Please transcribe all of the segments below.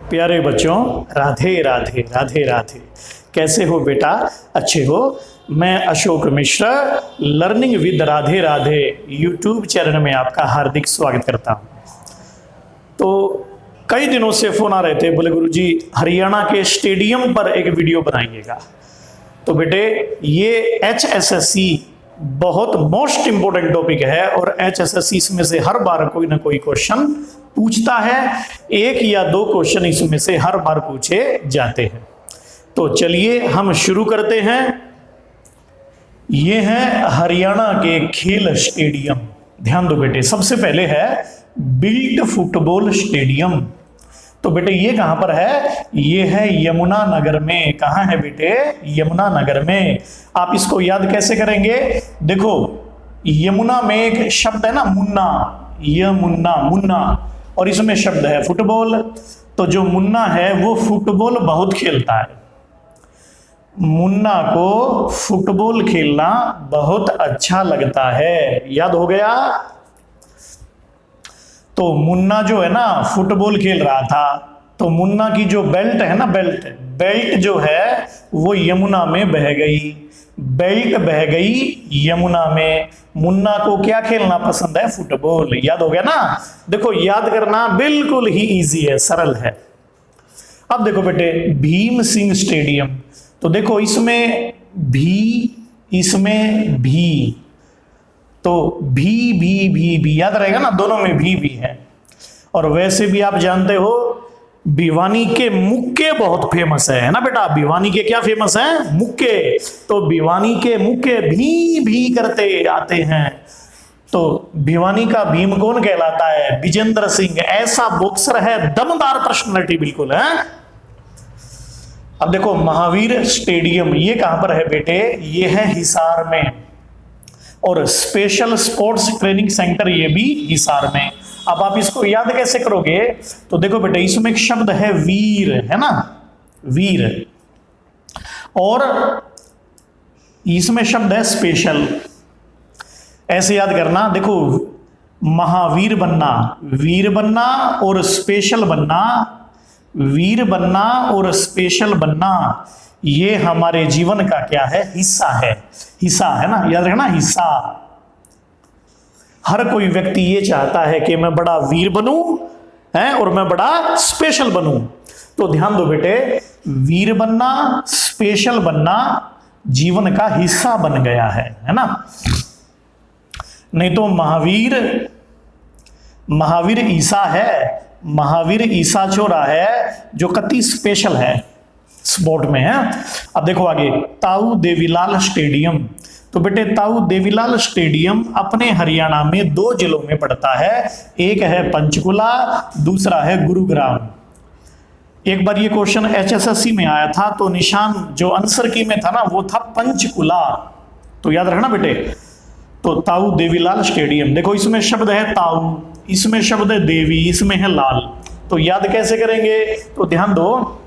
प्यारे बच्चों, राधे राधे राधे राधे। कैसे हो बेटा? अच्छे हो? मैं Ashok Mishra learning with Radhe Radhe YouTube channel में आपका हार्दिक स्वागत करता हूं। तो कई दिनों से फोन आ रहे थे, बोले गुरुजी हरियाणा के स्टेडियम पर एक वीडियो बनाइएगा। तो बेटे ये HSSC बहुत मोस्ट इंपोर्टेंट टॉपिक है और HSSC इसमें से हर बार कोई ना कोई क्वेश्चन पूछता है। एक या दो क्वेश्चन इसमें से हर बार पूछे जाते हैं। तो चलिए हम शुरू करते हैं। ये है हरियाणा के खेल स्टेडियम। ध्यान दो बेटे, सबसे पहले है बिल्ट फुटबॉल स्टेडियम। तो बेटे ये कहां पर है? ये है यमुनानगर में। कहां है बेटे? यमुनानगर में। आप इसको याद कैसे करेंगे? देखो यमुना में एक शब्द है ना, मुन्ना, यमुना, मुन्ना, और इसमें शब्द है फुटबॉल। तो जो मुन्ना है वो फुटबॉल बहुत खेलता है। मुन्ना को फुटबॉल खेलना बहुत अच्छा लगता है। याद हो गया? तो मुन्ना जो है ना फुटबॉल खेल रहा था, तो मुन्ना की जो बेल्ट है ना, बेल्ट जो है वो यमुना में बह गई। बेल्ट बह गई यमुना में। मुन्ना को क्या खेलना पसंद है? फुटबॉल। याद हो गया ना? देखो याद करना बिल्कुल ही इजी है, सरल है। अब देखो बेटे भीम सिंह स्टेडियम। तो देखो इसमें भी, इसमें भी, तो भी याद रहेगा ना, दोनों में भी है। और वैसे भी आप जानते हो भिवानी के मुक्के बहुत फेमस है ना बेटा। भिवानी के क्या फेमस है? मुक्के। तो भिवानी के मुक्के भी करते आते हैं। तो भिवानी का भीम कौन कहलाता है? विजेंद्र सिंह। ऐसा बॉक्सर है, दमदार पर्सनालिटी बिल्कुल है। अब देखो महावीर स्टेडियम, ये कहां पर है बेटे? ये है हिसार में। और स्पेशल स्पोर्ट्स ट्रेनिंग सेंटर ये भी हिसार में। अब आप इसको याद कैसे करोगे? तो देखो बेटे इसमें एक शब्द है वीर, है ना, वीर, और इसमें शब्द है स्पेशल। ऐसे याद करना। देखो महावीर बनना, वीर बनना और स्पेशल बनना, वीर बनना और स्पेशल बनना, ये हमारे जीवन का क्या है? हिस्सा है। हिस्सा है ना, याद रखना, हिस्सा। हर कोई व्यक्ति ये चाहता है कि मैं बड़ा वीर बनूं है और मैं बड़ा स्पेशल बनूं। तो ध्यान दो बेटे, वीर बनना, स्पेशल बनना जीवन का हिस्सा बन गया है ना। नहीं तो महावीर ईसा है, महावीर ईसा छोरा है जो कति स्पेशल है, स्पोर्ट में है। अब देखो आगे ताऊ देवीलाल स्टेडियम। तो बेटे ताऊ देवीलाल स्टेडियम अपने हरियाणा में दो जिलों में पड़ता है। एक है पंचकुला, दूसरा है गुरुग्राम। एक बार ये क्वेश्चन HSSC में आया था, तो निशान जो आंसर की में था ना वो था पंचकुला। तो याद रखना बेटे। तो ताऊ देवीलाल स्टेडियम। देखो इसमें शब्द है ताऊ, इसमें शब्द है देवी, इसमें है लाल। तो याद कैसे करेंगे? तो ध्यान दो,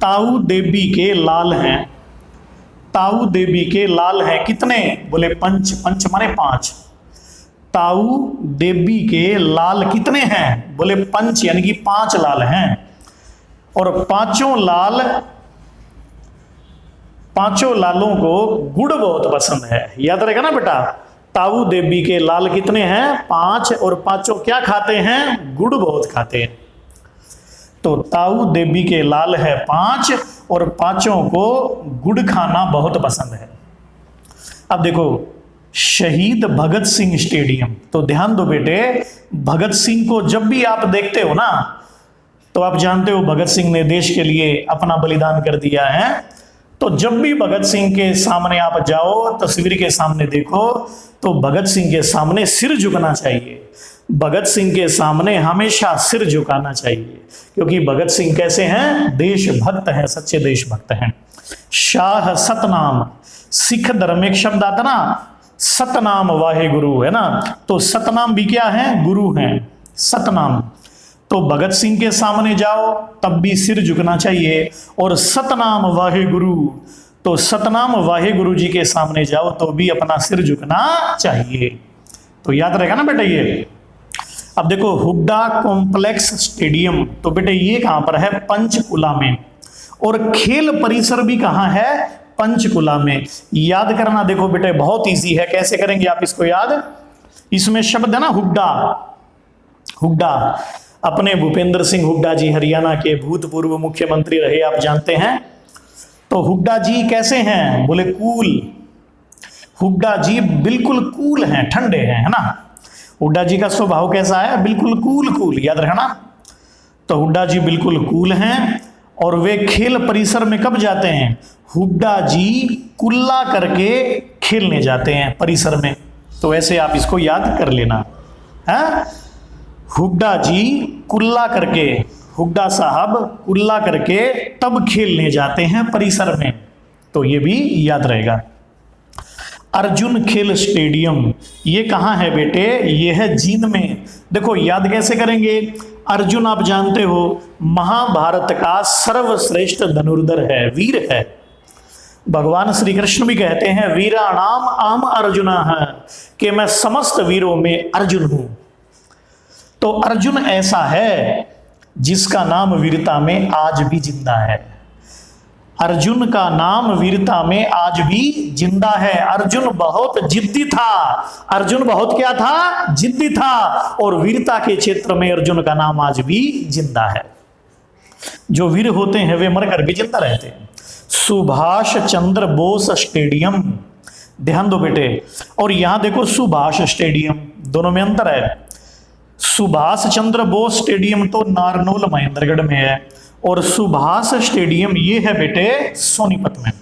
ताऊ देवी के लाल हैं। ताऊ देवी के लाल हैं कितने? बोले पंच, पंच माने 5। ताऊ देवी के लाल कितने हैं? बोले पंच, यानी कि 5 लाल हैं। और पांचों लालों को गुड़ बहुत पसंद है। याद रहेगा ना बेटा। ताऊ देवी के लाल कितने हैं? 5, और पांचों क्या खाते हैं? गुड़ बहुत खाते हैं। तो ताऊ देवी के लाल है 5 और पांचों को गुड़ खाना बहुत पसंद है। अब देखो शहीद भगत सिंह स्टेडियम। तो ध्यान दो बेटे, भगत सिंह को जब भी आप देखते हो ना, तो आप जानते हो भगत सिंह ने देश के लिए अपना बलिदान कर दिया है। तो जब भी भगत सिंह के सामने आप जाओ, तस्वीर के सामने देखो, तो भगत सिंह के सामने सिर झुकना चाहिए। भगत सिंह के सामने हमेशा सिर झुकाना चाहिए, क्योंकि भगत सिंह कैसे हैं? देशभक्त हैं, सच्चे देशभक्त हैं। शाह सतनाम, सिख धर्म में एक शब्द आता ना, सतनाम वाहे गुरु, है ना। तो सतनाम भी क्या है? गुरु हैं, सतनाम। तो भगत सिंह के सामने जाओ तब भी सिर झुकना चाहिए। और सतनाम वाहे गुरु, तो सतनाम वाहे गुरु जी के सामने जाओ तो भी अपना सिर झुकना चाहिए। तो याद रहेगा ना बेटा ये। अब देखो हुड्डा कॉम्प्लेक्स स्टेडियम, तो बेटे ये कहां पर है? पंचकुला में। और खेल परिसर भी कहां है? पंचकुला में। याद करना देखो बेटे बहुत इजी है, कैसे करेंगे आप इसको याद? इसमें शब्द है ना हुड्डा। हुड्डा अपने भूपेंद्र सिंह हुड्डा जी हरियाणा के भूतपूर्व मुख्यमंत्री रहे, आप जानते हैं। तो हुड्डा जी कैसे हैं? बोले कूल। हुड्डा जी बिल्कुल कूल हैं, ठंडे हैं, है ना। हुड्डा जी का स्वभाव कैसा है? बिल्कुल कूल कूल, याद रखना। तो हुड्डा जी बिल्कुल कूल हैं और वे खेल परिसर में कब जाते हैं? हुड्डा जी कुल्ला करके खेलने जाते हैं परिसर में। तो ऐसे आप इसको याद कर लेना है। हुड्डा जी कुल्ला करके, हुड्डा साहब कुल्ला करके तब खेलने जाते हैं परिसर में, तो ये भी याद रहेगा। अर्जुन खेल स्टेडियम ये कहां है बेटे? ये है जींद में। देखो याद कैसे करेंगे? अर्जुन आप जानते हो महाभारत का सर्वश्रेष्ठ धनुर्धर है, वीर है। भगवान श्री कृष्ण भी कहते हैं वीराणाम आम अर्जुन है, कि मैं समस्त वीरों में अर्जुन हूं। तो अर्जुन ऐसा है जिसका नाम वीरता में आज भी जिंदा है। अर्जुन का नाम वीरता में आज भी जिंदा है। अर्जुन बहुत जिद्दी था। अर्जुन बहुत क्या था? जिद्दी था। और वीरता के क्षेत्र में अर्जुन का नाम आज भी जिंदा है। जो वीर होते हैं वे मरकर भी जिंदा रहते हैं। सुभाष चंद्र बोस स्टेडियम, ध्यान दो बेटे। और यहां देखो सुभाष स्टेडियम, दोनों में अंतर है। सुभाष चंद्र बोस स्टेडियम तो नारनौल महेंद्रगढ़ में है और सुभाष स्टेडियम ये है बेटे सोनीपत में।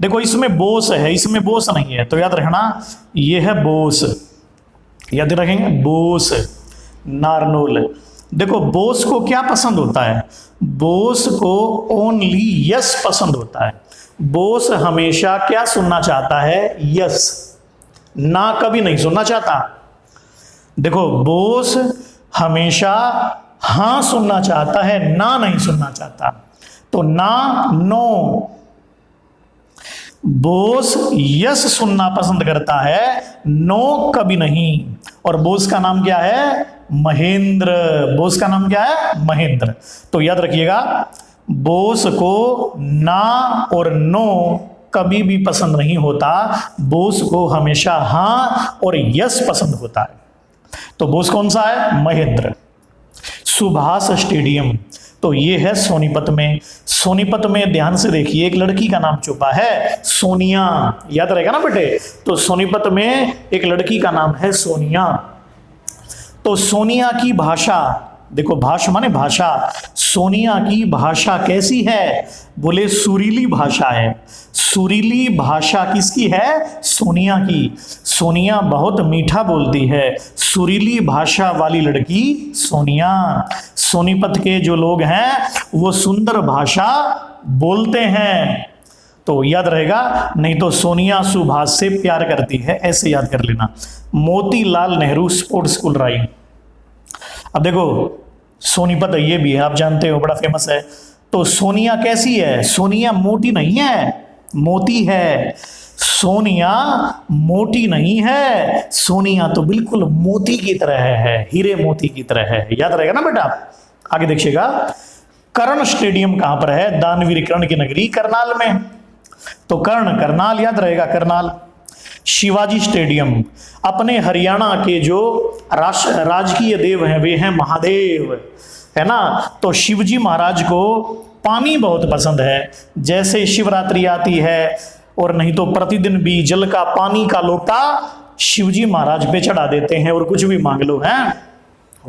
देखो इसमें बोस है, इसमें बोस नहीं है, तो याद रखना ये है बोस, याद रखेंगे बोस नारनौल। देखो बोस को क्या पसंद होता है? बोस को ओनली यस पसंद होता है। बोस हमेशा क्या सुनना चाहता है? यस, ना कभी नहीं सुनना चाहता। देखो बोस हमेशा हां सुनना चाहता है, ना नहीं सुनना चाहता। तो ना, नो। बोस यस सुनना पसंद करता है, नो कभी नहीं। और बोस का नाम क्या है? महेंद्र। बोस का नाम क्या है? महेंद्र। तो याद रखिएगा बोस को ना और नो कभी भी पसंद नहीं होता। बोस को हमेशा हां और यस पसंद होता है। तो बोस कौन सा है? महेंद्र। सुभाष स्टेडियम तो ये है सोनीपत में। सोनीपत में ध्यान से देखिए एक लड़की का नाम छुपा है, सोनिया। याद रहेगा ना बेटे? तो सोनीपत में एक लड़की का नाम है सोनिया। तो सोनिया की भाषा, देखो भाषा माने भाषा, सोनिया की भाषा कैसी है? बोले सुरीली भाषा है। सुरीली भाषा किसकी है? सोनिया की। सोनिया बहुत मीठा बोलती है। सुरीली भाषा वाली लड़की सोनिया। सोनीपत के जो लोग हैं वो सुंदर भाषा बोलते हैं। तो याद रहेगा, नहीं तो सोनिया सुभाष से प्यार करती है, ऐसे याद कर लेना। मोतीलाल नेहरू स्पोर्ट्स स्कूल राई। अब देखो सोनीपत ये भी है, आप जानते हो बड़ा फेमस है। तो सोनिया कैसी है? सोनिया मोटी नहीं है, मोती है। सोनिया मोटी नहीं है, सोनिया तो बिल्कुल मोती की तरह है, हीरे मोती की तरह है। याद रहेगा ना बेटा? आगे देखिएगा कर्ण स्टेडियम कहां पर है? दानवीर कर्ण की नगरी करनाल में। तो कर्ण, करनाल याद रहेगा, करनाल। शिवाजी स्टेडियम अपने हरियाणा के जो राजकीय देव हैं वे हैं महादेव, है ना। तो शिवजी महाराज को पानी बहुत पसंद है। जैसे शिवरात्रि आती है और नहीं तो प्रतिदिन भी जल का पानी का लोटा शिवजी महाराज पे चढ़ा देते हैं और कुछ भी मांग लो, हैं।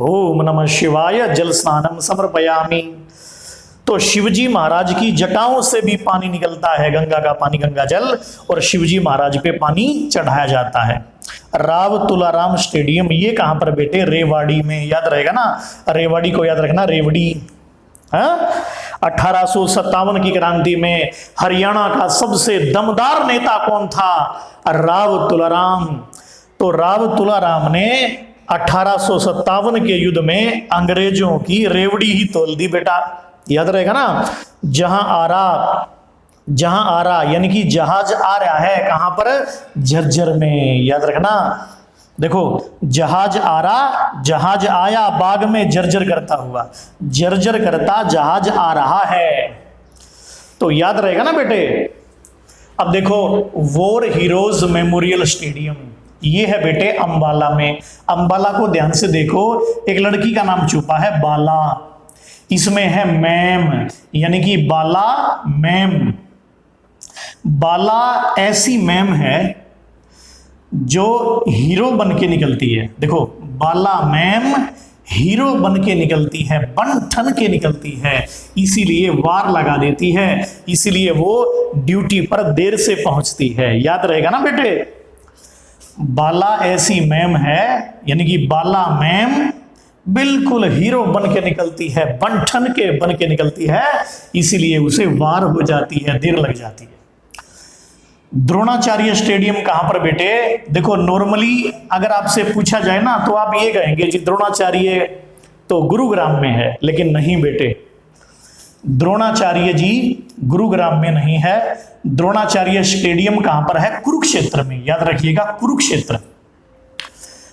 ओम नमः शिवाय जल स्नानम समर्पयामि। तो शिवजी महाराज की जटाओं से भी पानी निकलता है, गंगा का पानी, गंगा जल, और शिवजी महाराज पे पानी चढ़ाया जाता है। राव तुलाराम स्टेडियम ये कहां पर बेटे? रेवाड़ी में। याद रहेगा ना? रेवाड़ी को याद रखना, रेवड़ी। 1857 की क्रांति में हरियाणा का सबसे दमदार नेता कौन था? राव तुलाराम। तो राव तुलाराम ने 1857 के युद्ध में अंग्रेजों की रेवड़ी ही तोल दी बेटा। याद रहेगा ना? जहां आ रहा यानी कि जहाज आ रहा है कहां पर? झज्जर में। याद रखना देखो, जहाज आ रहा, जहाज आया, बाग में जर्जर करता हुआ, जर्जर करता जहाज आ रहा है। तो याद रहेगा ना बेटे। अब देखो, वॉर हीरोज मेमोरियल स्टेडियम, ये है बेटे अंबाला में। अंबाला को ध्यान से देखो, एक लड़की का नाम छुपा है बाला, इसमें है मैम, यानी कि बाला मैम। बाला ऐसी मैम है जो हीरो बन के निकलती है। देखो, बाला मैम हीरो बन के निकलती है, बन ठन के निकलती है, इसीलिए वार लगा देती है, इसीलिए वो ड्यूटी पर देर से पहुंचती है। याद रहेगा ना बेटे। बाला ऐसी मैम है, यानी कि बाला मैम बिल्कुल हीरो बन के निकलती है, बन ठन के बन के निकलती है, इसीलिए उसे वार हो जाती है, देर लग जाती है। द्रोणाचार्य स्टेडियम कहां पर बेटे? देखो, नॉर्मली अगर आपसे पूछा जाए ना तो आप ये कहेंगे जी द्रोणाचार्य तो गुरुग्राम में है, लेकिन नहीं बेटे, द्रोणाचार्य जी गुरुग्राम में नहीं है। द्रोणाचार्य स्टेडियम कहां पर है? कुरुक्षेत्र में। याद रखिएगा, कुरुक्षेत्र।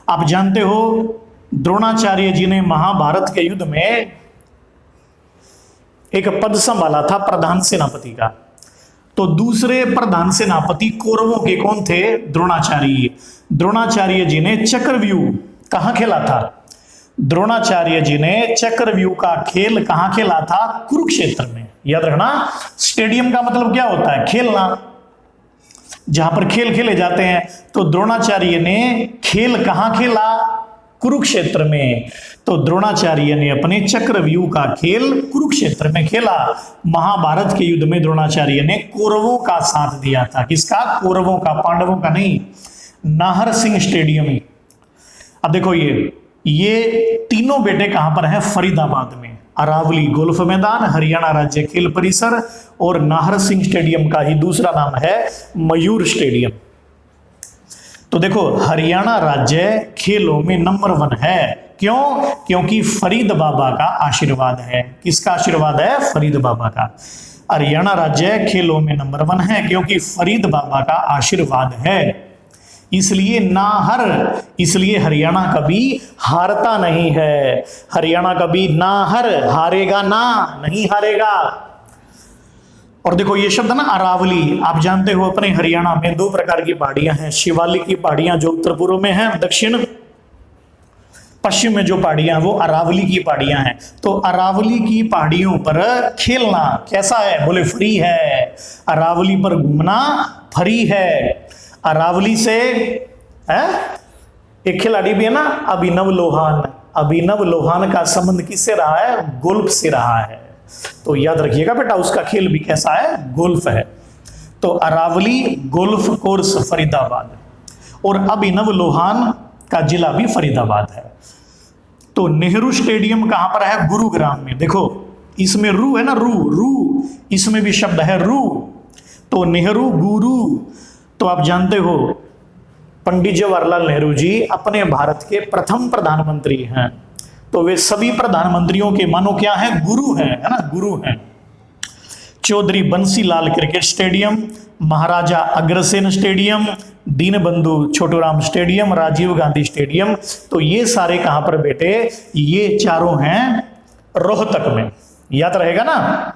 आप जानते हो द्रोणाचार्य जी ने महाभारत के युद्ध में एक पद संभाला था प्रधान सेनापति का। तो दूसरे प्रधान सेनापति कौरवों के कौन थे? द्रोणाचार्य। द्रोणाचार्य जी ने चक्रव्यूह कहां खेला था? द्रोणाचार्य जी ने चक्रव्यूह का खेल कहां खेला था? कुरुक्षेत्र में। याद रखना, स्टेडियम का मतलब क्या होता है? खेलना, जहां पर खेल खेले जाते हैं। तो द्रोणाचार्य ने खेल कहां खेला? कुरुक्षेत्र में। तो द्रोणाचार्य ने अपने चक्रव्यूह का खेल कुरुक्षेत्र में खेला। महाभारत के युद्ध में द्रोणाचार्य ने कौरवों का साथ दिया था। किसका? कौरवों का, पांडवों का नहीं। नाहर सिंह स्टेडियम। अब देखो, ये तीनों बेटे कहां पर है? फरीदाबाद में। अरावली गोल्फ मैदान, हरियाणा राज्य खेल परिसर, और नाहर सिंह स्टेडियम का ही दूसरा नाम है मयूर स्टेडियम। तो देखो, हरियाणा राज्य खेलों में नंबर 1 है। क्यों? क्योंकि फरीद बाबा का आशीर्वाद है। किसका आशीर्वाद है? फरीद बाबा का। हरियाणा राज्य खेलों में नंबर 1 है क्योंकि फरीद बाबा का आशीर्वाद है। इसलिए नाहर, इसलिए हरियाणा कभी हारता नहीं है। हरियाणा कभी नाहर हारेगा ना, नहीं हारेगा। और देखो, ये शब्द ना अरावली, आप जानते हो अपने हरियाणा में 2 प्रकार की पहाड़ियां हैं। शिवालिक की पहाड़ियां जो उत्तर पूर्व में है, दक्षिण पश्चिम में जो पहाड़ियां वो अरावली की पहाड़ियां हैं। तो अरावली की पहाड़ियों पर खेलना कैसा है? बोले फ्री है। अरावली पर घूमना फ्री है। अरावली से है एक खिलाड़ी भी है ना, अभिनव लोहान। अभिनव लोहान का संबंध किससे रहा है? गोल्फ से रहा है। तो याद रखिएगा बेटा, उसका खेल भी कैसा है? गोल्फ है। तो अरावली गोल्फ कोर्स फरीदाबाद, और अभिनव लोहान का जिला भी फरीदाबाद है। तो नेहरू स्टेडियम कहां पर है? गुरुग्राम में। देखो, इसमें रू है ना, रू, इसमें भी शब्द है रू। तो नेहरू गुरु। तो आप जानते हो पंडित जवाहरलाल नेहरू जी अपने भारत के प्रथम प्रधानमंत्री हैं। तो वे सभी प्रधानमंत्रियों के मानो क्या है? गुरु हैं, है ना, गुरु हैं। Chaudhary Bansilal cricket stadium, Maharaja Agrasen stadium, Deenbandhu Chhoturam stadium, Rajiv Gandhi stadium. तो ये सारे कहां पर बेटे? ये चारों हैं रोहतक में। याद रहेगा ना।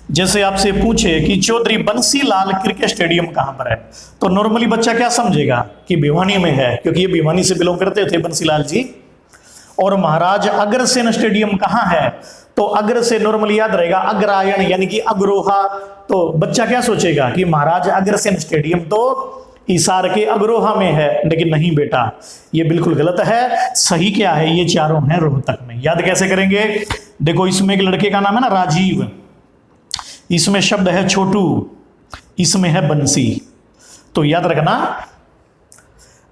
जैसे आपसे पूछे कि चौधरी बंसीलाल क्रिकेट स्टेडियम कहां पर है, तो नॉर्मली बच्चा क्या समझेगा कि भिवानी में है, क्योंकि ये भिवानी से बिलोंग करते थे बंसीलाल जी। और महाराज अग्रसेन स्टेडियम कहां है? तो अग्र से नॉर्मली याद रहेगा अग्रायण, यानी कि अग्रोहा। तो बच्चा क्या सोचेगा कि महाराज अग्रसेन स्टेडियम तो हिसार के अग्रोहा में है, लेकिन नहीं बेटा, ये बिल्कुल गलत है। सही क्या है? ये चारों हैं रोहतक में। याद कैसे करेंगे? देखो, इसमें एक लड़के का नाम है ना राजीव, इसमें शब्द है छोटू, इसमें है बंसी। तो याद रखना,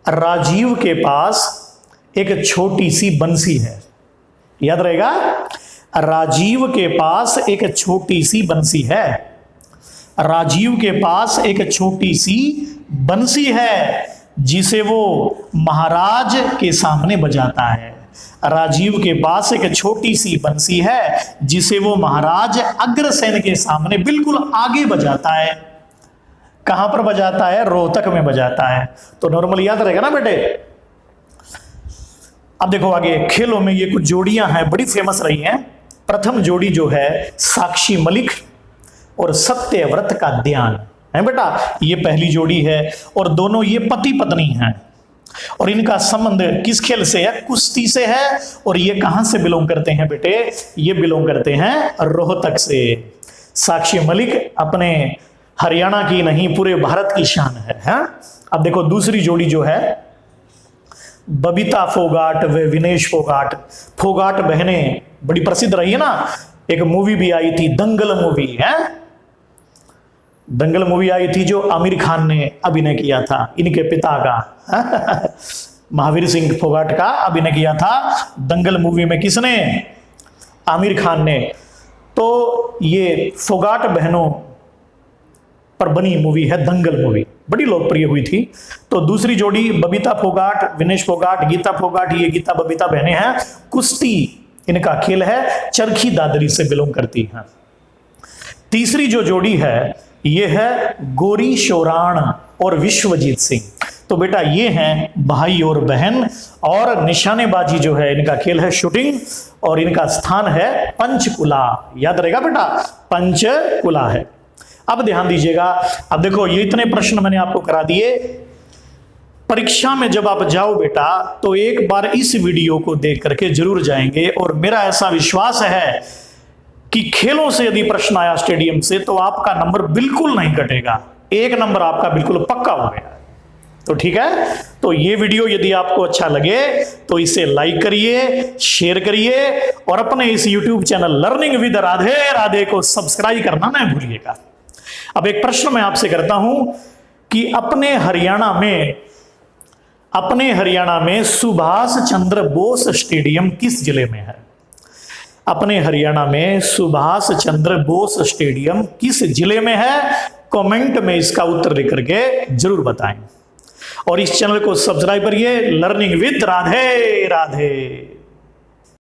राजीव के पास एक छोटी सी बंसी है। याद रहेगा, राजीव के पास एक छोटी सी बंसी है। राजीव के पास एक छोटी सी बंसी है जिसे वो महाराज के सामने बजाता है। राजीव के पास एक छोटी सी बंसी है जिसे वो महाराज अग्रसेन के सामने बिल्कुल आगे बजाता है। कहां पर बजाता है? रोहतक में बजाता है। तो नॉर्मल याद रहेगा ना बेटे। अब देखो आगे खेलों में ये कुछ जोड़ियां हैं बड़ी फेमस रही हैं। प्रथम जोड़ी जो है साक्षी मलिक और सत्यव्रत का ध्यान है बेटा, ये पहली जोड़ी है और दोनों ये पति पत्नी हैं और इनका संबंध किस खेल से है? कुश्ती से है। और ये कहां से बिलोंग करते हैं बेटे? ये बिलोंग करते हैं रोहतक से। साक्षी मलिक अपने हरियाणा की नहीं पूरे भारत की शान है, हाँ? अब देखो दूसरी जोड़ी जो है बबीता फोगाट व विनेश फोगाट। फोगाट बहनें बड़ी प्रसिद्ध रही है ना, एक मूवी भी आई थी दंगल मूवी है, दंगल मूवी आई थी जो आमिर खान ने अभिनय किया था, इनके पिता का महावीर सिंह फोगाट का अभिनय किया था दंगल मूवी में। किसने? आमिर खान ने। तो ये फोगाट बहनों पर बनी मूवी है दंगल मूवी, बड़ी लोकप्रिय हुई थी। तो दूसरी जोड़ी बबीता फोगाट विनेश फोगाट गीता फोगाट, ये गीता बबीता बहनें हैं। कुश्ती इनका खेल है, चरखी दादरी से बिलोंग करती हैं। तीसरी जो जोड़ी है ये है गोरी शोराण और विश्वजीत सिंह। तो बेटा ये हैं भाई और बहन, और निशानेबाजी जो है इनका खेल है शूटिंग, और इनका स्थान है पंचकुला। याद रहेगा बेटा, पंचकुला है। अब ध्यान दीजिएगा, अब देखो ये इतने प्रश्न मैंने आपको करा दिए। परीक्षा में जब आप जाओ बेटा तो एक बार इस वीडियो को देख करके जरूर जाएंगे, और मेरा ऐसा विश्वास है कि खेलों से यदि प्रश्न आया स्टेडियम से तो आपका नंबर बिल्कुल नहीं घटेगा, एक नंबर आपका बिल्कुल पक्का हो गया। तो ठीक है, तो ये वीडियो यदि आपको अच्छा लगे तो इसे लाइक करिए, शेयर करिए, और अपने इस YouTube channel learning with Radhe Radhe को सब्सक्राइब करना न भूलिएगा। अब एक प्रश्न मैं आपसे करता हूं कि अपने हरियाणा में सुभाष चंद्र बोस स्टेडियम किस जिले में है? अपने हरियाणा में सुभाष चंद्र बोस स्टेडियम किस जिले में है? कमेंट में इसका उत्तर लिख करके जरूर बताएं, और इस चैनल को सब्सक्राइब करिए। Learning with Radhe Radhe.